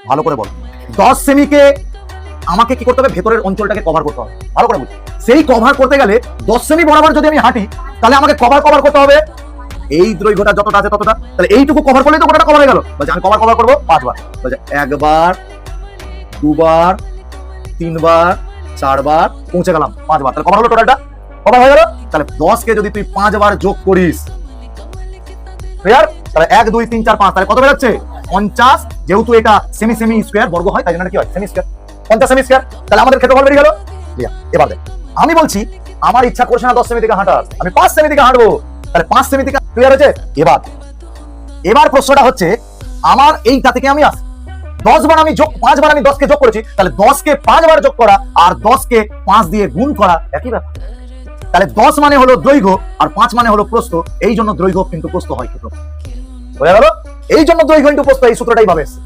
ভালো করে বল। 10 সেমিকে আমাকে কি করতে হবে? ভেতরের অঞ্চলটাকে কভার করতে হবে। ভালো করে বুঝ। সেই কভার করতে গেলে 10 সেমি বরাবর যদি আমি হাঁটি, তাহলে আমাকে কভার করতে হবে এই দৈর্ঘ্যটা যতটা আছে ততটা। তাহলে এইটুকু কভার করলেই তো গোটাটা কভার হয়ে গেল। বলছে আমি কভার করবো 5 বার। বলছে 1 বার, 2 বার, 3 বার, 4 বার, পৌঁছে গেলাম 5 বার। তাহলে কভার হলো, টোটালটা কভার হয়ে গেল। তাহলে 10 কে যদি তুই 5 বার যোগ করিস, ক্লিয়ার? তাহলে 1 2 3 4 5, তাহলে কত বেরোচ্ছে? 50। যেহেতু এটা সেমি স্কয়ার বর্গ হয়, তাই জন্য কি হয়? Semi square. 50 semi square. তাহলে আমাদের ক্ষেত্রফল বেরিয়ে গেল। এবার দেখ, আমি বলছি আমার ইচ্ছা করছে না 10 সেমি থেকে হাঁটার, আমি 5 সেমি থেকে হাঁটবো। তাহলে 5 সেমি থেকে ক্লিয়ার হয়েছে। এবার প্রশ্নটা হচ্ছে, আমার এইটা থেকে আমি আসি 10 বার, আমি যোগ 5 বার আমি 10 কে যোগ করেছি, তাহলে 10 কে 5 বার যোগ করা আর 10 কে 5 দিয়ে গুণ করা একই ব্যাপার। তাহলে 10 মানে হলো দৈর্ঘ্য আর 5 মানে হলো প্রস্থ। এই জন্য দৈর্ঘ্য কিন্তু প্রস্থ হয়। বোঝা গেল? এই জন্য দৈর্ঘ্য ইনটু প্রস্থ, এই সূত্রটাই ভাবে এসেছে।